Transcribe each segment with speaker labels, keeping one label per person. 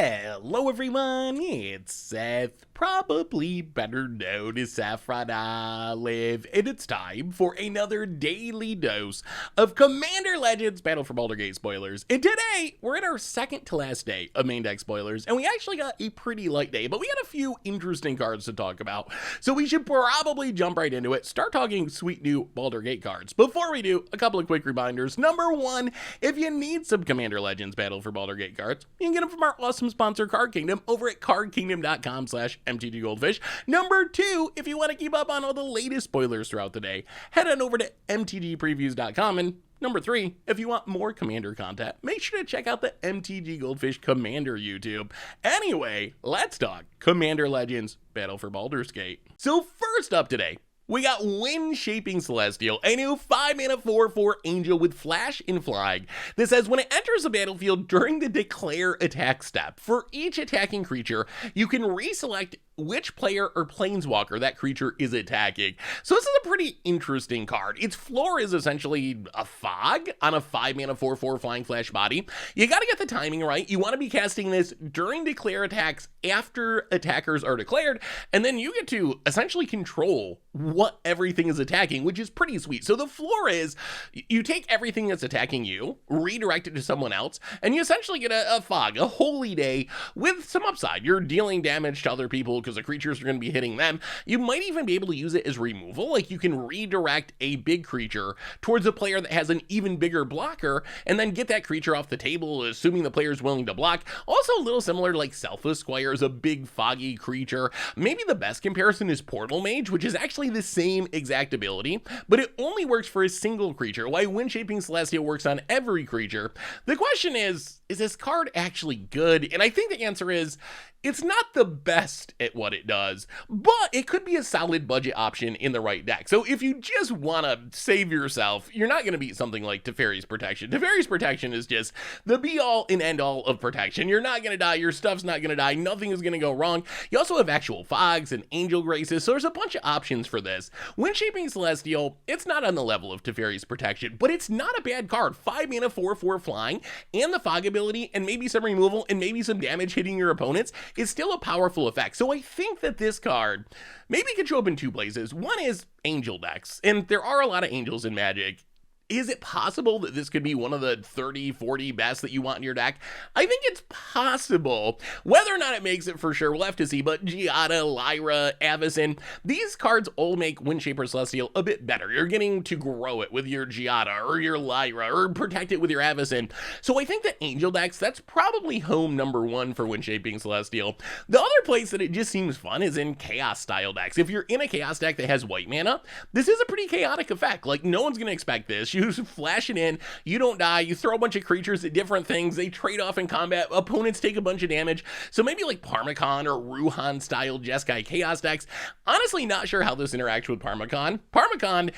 Speaker 1: Hello everyone, it's Seth, probably better known as Saffron Olive, and it's time for another daily dose of Commander Legends Battle for Baldur Gate spoilers. And today, we're in our second to last day of main deck spoilers, and we actually got a pretty light day, but we got a few interesting cards to talk about, so we should probably jump right into it, start talking sweet new Baldur Gate cards. Before we do, a couple of quick reminders. Number one, if you need some Commander Legends Battle for Baldur Gate cards, you can get them from our awesome sponsor Card Kingdom over at cardkingdom.com/MTGGoldfish. Number two, if you want to keep up on all the latest spoilers throughout the day, head on over to MTGpreviews.com. And number three, if you want more Commander content, make sure to check out the MTG Goldfish Commander YouTube. Anyway, let's talk Commander Legends Battle for Baldur's Gate. So first up today, we got Windshaping Celestial, a new 5-mana 4/4 angel with flash and flying. This says when it enters the battlefield during the declare attack step, for each attacking creature, you can reselect which player or planeswalker that creature is attacking. So this is a pretty interesting card. Its floor is essentially a fog on a 5-mana 4/4 flying flash body. You gotta get the timing right. You want to be casting this during declare attacks after attackers are declared, and then you get to essentially control what everything is attacking, which is pretty sweet. So the floor is, you take everything that's attacking you, redirect it to someone else, and you essentially get a fog, a holy day with some upside. You're dealing damage to other people because the creatures are going to be hitting them. You might even be able to use it as removal, like you can redirect a big creature towards a player that has an even bigger blocker, and then get that creature off the table, assuming the player is willing to block. Also a little similar to like Selfless Squire is a big foggy creature. Maybe the best comparison is Portal Mage, which is actually the same exact ability, but it only works for a single creature, while Windshaping Celestial works on every creature. The question is this card actually good? And I think the answer is, it's not the best at what it does, but it could be a solid budget option in the right deck. So if you just want to save yourself, you're not going to beat something like Teferi's Protection. Teferi's Protection is just the be-all and end-all of protection. You're not going to die, your stuff's not going to die, nothing is going to go wrong. You also have actual fogs and angel graces, so there's a bunch of options for this. Windshaping Celestial, it's not on the level of Teferi's Protection, but it's not a bad card. 5-mana 4/4 flying, and the fog ability, and maybe some removal, and maybe some damage hitting your opponents is still a powerful effect. So I think that this card maybe could show up in two places. One is angel decks, and there are a lot of angels in Magic. Is it possible that this could be one of the 30, 40 best that you want in your deck? I think it's possible. Whether or not it makes it for sure, we'll have to see, but Giada, Lyra, Avacyn, these cards all make Windshaper Celestial a bit better. You're getting to grow it with your Giada or your Lyra, or protect it with your Avacyn. So I think that angel decks, that's probably home number one for Windshaping Celestial. The other place that it just seems fun is in Chaos style decks. If you're in a Chaos deck that has white mana, this is a pretty chaotic effect. Like, no one's going to expect this. You flash it in, you don't die, you throw a bunch of creatures at different things, they trade off in combat, opponents take a bunch of damage. So maybe like Parmacon or Ruhan style Jeskai Chaos decks. Honestly, not sure how this interacts with Parmacon. Parmacon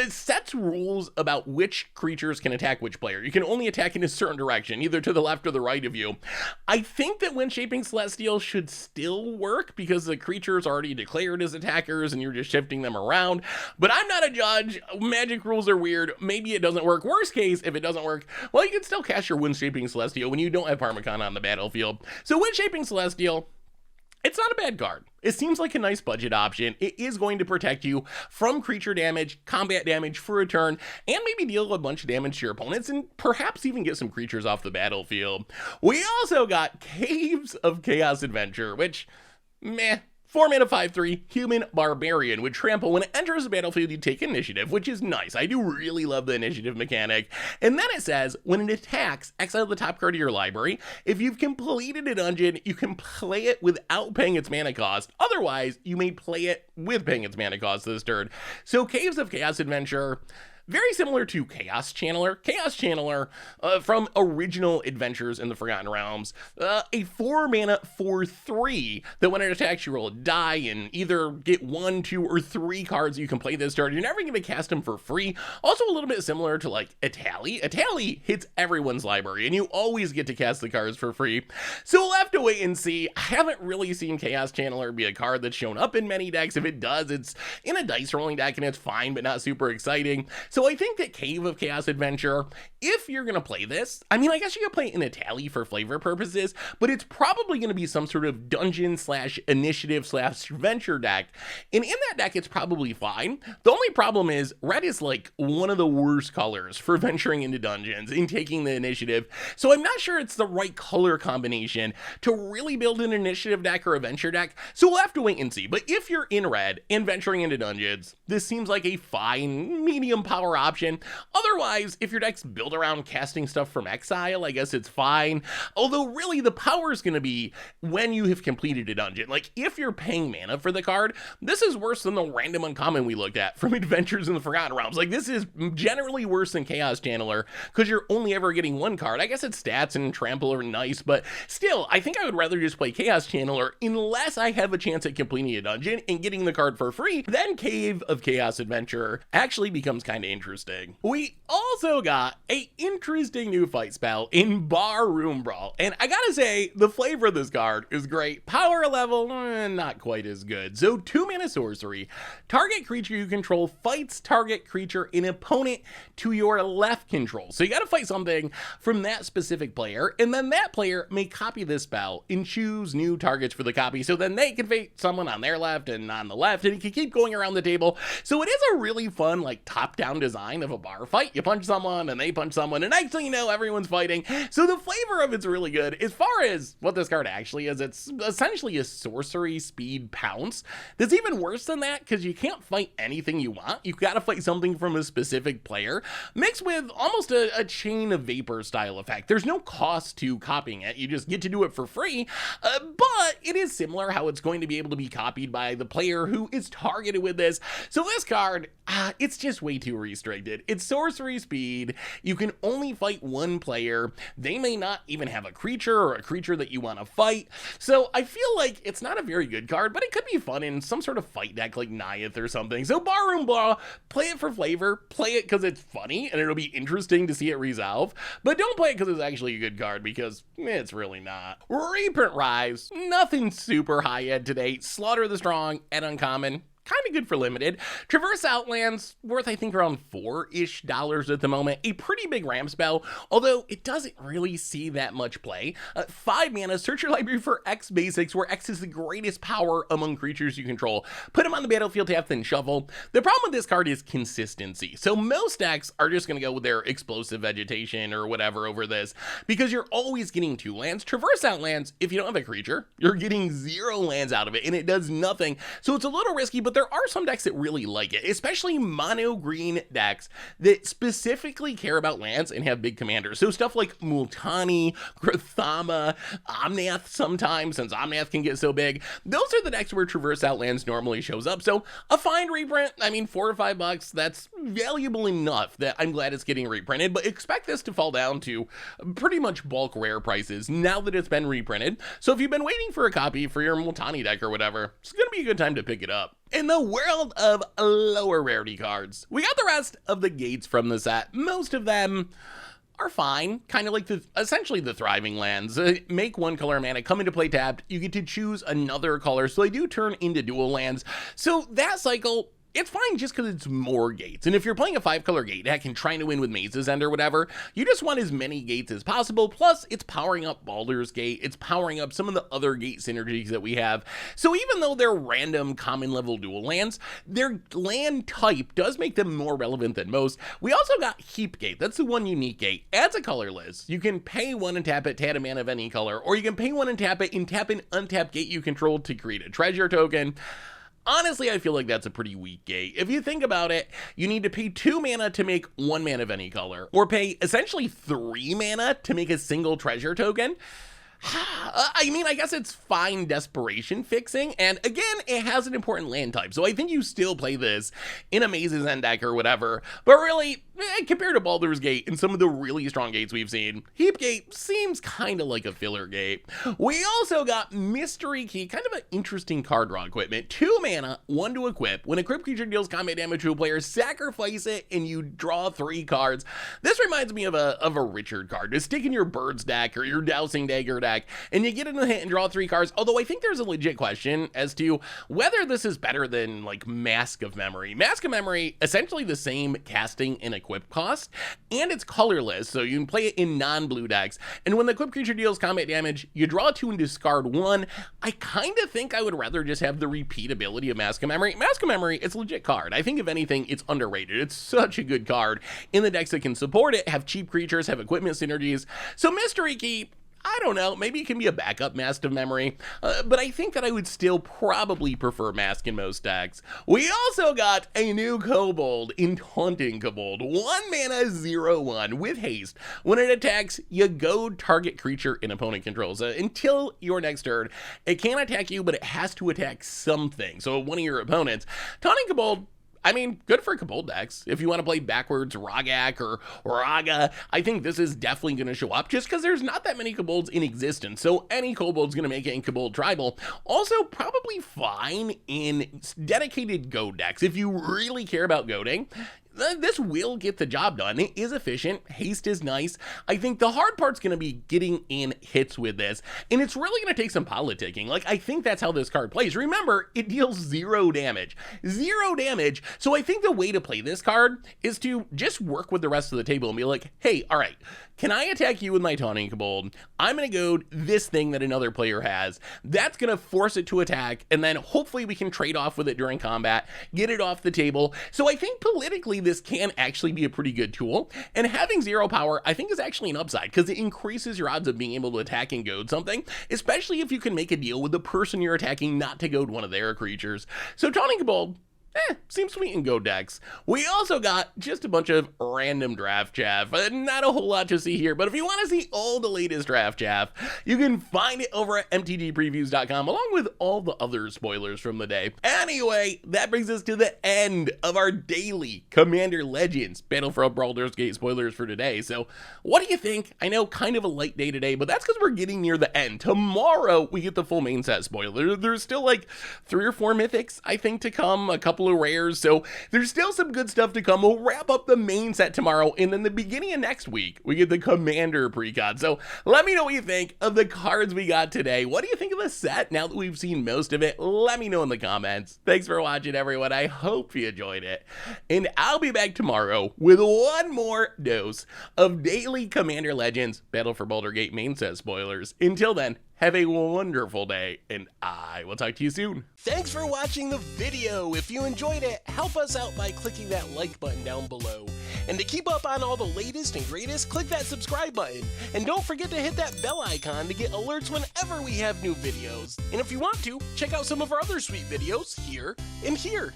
Speaker 1: sets rules about which creatures can attack which player. You can only attack in a certain direction, either to the left or the right of you. I think that Windshaping Celestial should still work because the creatures are already declared as attackers and you're just shifting them around. But I'm not a judge. Magic rules are weird. Maybe it doesn't work. Worst case, if it doesn't work, well, you can still cast your Windshaping Celestial when you don't have Parmacon on the battlefield. So Windshaping Celestial, it's not a bad card. It seems like a nice budget option. It is going to protect you from creature damage, combat damage for a turn, and maybe deal a bunch of damage to your opponents, and perhaps even get some creatures off the battlefield. We also got Caves of Chaos Adventure, which, meh. 4-mana 5/3 human barbarian with trample. When it enters the battlefield, you take initiative, which is nice. I do really love the initiative mechanic. And then it says, when it attacks, exile the top card of your library. If you've completed a dungeon, you can play it without paying its mana cost. Otherwise, you may play it with paying its mana cost this turn. So Caves of Chaos Adventure, very similar to Chaos Channeler. Chaos Channeler from original Adventures in the Forgotten Realms, a 4-mana 4/3 that when it attacks you roll a die and either get 1, 2, or 3 cards you can play this turn. You're never going to cast them for free. Also a little bit similar to like Atali. Atali hits everyone's library and you always get to cast the cards for free. So we'll have to wait and see. I haven't really seen Chaos Channeler be a card that's shown up in many decks. If it does, it's in a dice rolling deck and it's fine but not super exciting. So I think that Cave of Chaos Adventure, if you're going to play this, I mean, I guess you could play it in a tally for flavor purposes, but it's probably going to be some sort of dungeon slash initiative slash venture deck. And in that deck, it's probably fine. The only problem is red is like one of the worst colors for venturing into dungeons and taking the initiative. So I'm not sure it's the right color combination to really build an initiative deck or a venture deck. So we'll have to wait and see. But if you're in red and venturing into dungeons, this seems like a fine medium power option. Otherwise, if your deck's built around casting stuff from exile, I guess it's fine. Although really the power is going to be when you have completed a dungeon. Like if you're paying mana for the card, this is worse than the random uncommon we looked at from Adventures in the Forgotten Realms. Like this is generally worse than Chaos Channeler because you're only ever getting one card. I guess its stats and trample are nice, but still, I think I would rather just play Chaos Channeler unless I have a chance at completing a dungeon and getting the card for free. Then Cave of Chaos Adventure actually becomes kind of interesting. We also got a interesting new fight spell in Barroom Brawl, and I gotta say, the flavor of this card is great. Power level, not quite as good. So 2-mana sorcery, target creature you control fights target creature and opponent to your left control. So you gotta fight something from that specific player, and then that player may copy this spell and choose new targets for the copy, so then they can fight someone on their left and on the left, and you can keep going around the table. So it is a really fun, like, top-down design of a bar fight. You punch someone, and they punch someone, and next thing you know, everyone's fighting. So the flavor of it's really good. As far as what this card actually is, it's essentially a sorcery speed pounce. That's even worse than that, because you can't fight anything you want. You gotta fight something from a specific player, mixed with almost a chain of vapor style effect. There's no cost to copying it. You just get to do it for free, but it is similar how it's going to be able to be copied by the player who is targeted with this. So this card, it's just way too restricted. It's sorcery speed. You can only fight one player. They may not even have a creature or a creature that you want to fight. So I feel like it's not a very good card, but it could be fun in some sort of fight deck like Naiath or something. So Barroom Brawl, play it for flavor, play it because it's funny and it'll be interesting to see it resolve, but don't play it because it's actually a good card, because it's really not. Reprint Rise, nothing super high end today. Slaughter the Strong at uncommon, kind of good for limited. Traverse Outlands, worth I think around $4-ish at the moment. A pretty big ramp spell, although it doesn't really see that much play. 5 mana, search your library for X basics, where X is the greatest power among creatures you control. Put them on the battlefield, tap, then shuffle. The problem with this card is consistency. So most decks are just going to go with their explosive vegetation or whatever over this, because you're always getting 2 lands. Traverse Outlands, if you don't have a creature, you're getting 0 lands out of it, and it does nothing. So it's a little risky, but there are some decks that really like it, especially mono green decks that specifically care about lands and have big commanders. So stuff like Multani, Grathama, Omnath sometimes, since Omnath can get so big. Those are the decks where Traverse Outlands normally shows up. So a fine reprint, I mean, $4 or $5, that's valuable enough that I'm glad it's getting reprinted, but expect this to fall down to pretty much bulk rare prices now that it's been reprinted. So if you've been waiting for a copy for your Multani deck or whatever, it's going to be a good time to pick it up. In the world of lower rarity cards, we got the rest of the gates from the set. Most of them are fine, kind of like essentially the thriving lands. Make 1 color mana, come into play tapped, you get to choose another color, so they do turn into dual lands. So that cycle, it's fine just because it's more gates. And if you're playing a 5-color gate deck and trying to win with Maze's End or whatever, you just want as many gates as possible. Plus, it's powering up Baldur's Gate. It's powering up some of the other gate synergies that we have. So even though they're random common level dual lands, their land type does make them more relevant than most. We also got Heap Gate. That's the one unique gate. Adds a colorless. You can pay 1 and tap it to add a mana of any color, or you can pay 1 and tap it and tap an untapped gate you control to create a treasure token. Honestly, I feel like that's a pretty weak gate. If you think about it, you need to pay 2 mana to make 1 mana of any color, or pay essentially 3 mana to make a single treasure token. I mean, I guess it's fine desperation fixing, and again, it has an important land type, so I think you still play this in a Maze's End deck or whatever, but really, compared to Baldur's Gate and some of the really strong gates we've seen, Heap Gate seems kind of like a filler gate. We also got Mystery Key, kind of an interesting card draw equipment. 2 mana, 1 to equip. When a equipped creature deals combat damage to a player, sacrifice it and you draw 3 cards. This reminds me of a Richard card to stick in your Birds deck or your Dowsing Dagger deck. deck, and you get into the hit and draw 3 cards, although I think there's a legit question as to whether this is better than, like, Mask of Memory. Mask of Memory, essentially the same casting and equip cost, and it's colorless, so you can play it in non-blue decks, and when the equipped creature deals combat damage, you draw 2 and discard 1. I kind of think I would rather just have the repeatability of Mask of Memory. Mask of Memory, it's a legit card. I think if anything, it's underrated. It's such a good card in the decks that can support it, have cheap creatures, have equipment synergies. So Mystery Key, I don't know, maybe it can be a backup Mask of Memory, but I think that I would still probably prefer Mask in most decks. We also got a new Kobold in Taunting Kobold. 1 mana, 0/1 with haste. When it attacks, you goad target creature an opponent controls. Until your next turn, it can't attack you, but it has to attack something. So one of your opponents. Taunting Kobold, I mean, good for Kobold decks. If you want to play backwards Rogak or Raga, I think this is definitely going to show up just because there's not that many Kobolds in existence. So any Kobold's going to make it in Kobold Tribal. Also, probably fine in dedicated goad decks. If you really care about goading, this will get the job done. It is efficient. Haste is nice. I think the hard part's going to be getting in hits with this, and it's really going to take some politicking. Like, I think that's how this card plays. Remember, it deals 0 damage. 0 damage. So I think the way to play this card is to just work with the rest of the table and be like, hey, all right, can I attack you with my Taunting Kobold? I'm going to goad this thing that another player has. That's going to force it to attack, and then hopefully we can trade off with it during combat, get it off the table. So I think politically this can actually be a pretty good tool, and having 0 power I think is actually an upside because it increases your odds of being able to attack and goad something, especially if you can make a deal with the person you're attacking not to goad one of their creatures. So Taunting Kobold, seems sweet in Go decks. We also got just a bunch of random draft chaff. Not a whole lot to see here, but if you want to see all the latest draft chaff, you can find it over at MTGPreviews.com along with all the other spoilers from the day. Anyway, that brings us to the end of our daily Commander Legends Battle for Baldur's Gate spoilers for today. So what do you think? I know kind of a light day today, but that's because we're getting near the end. Tomorrow we get the full main set spoiler. There's still like 3 or 4 mythics, I think, to come, a couple of rares, so there's still some good stuff to come. We'll wrap up the main set tomorrow, and then the beginning of next week we get the Commander precon. So let me know what you think of the cards we got today. What do you think of the set now that we've seen most of it? Let me know in the comments. Thanks for watching, everyone. I hope you enjoyed it, and I'll be back tomorrow with one more dose of daily Commander Legends Battle for Baldur's Gate main set spoilers. Until then, have a wonderful day, and I will talk to you soon. Thanks for watching the video. If you enjoyed it, help us out by clicking that like button down below. And to keep up on all the latest and greatest, click that subscribe button. And don't forget to hit that bell icon to get alerts whenever we have new videos. And if you want to, check out some of our other sweet videos here and here.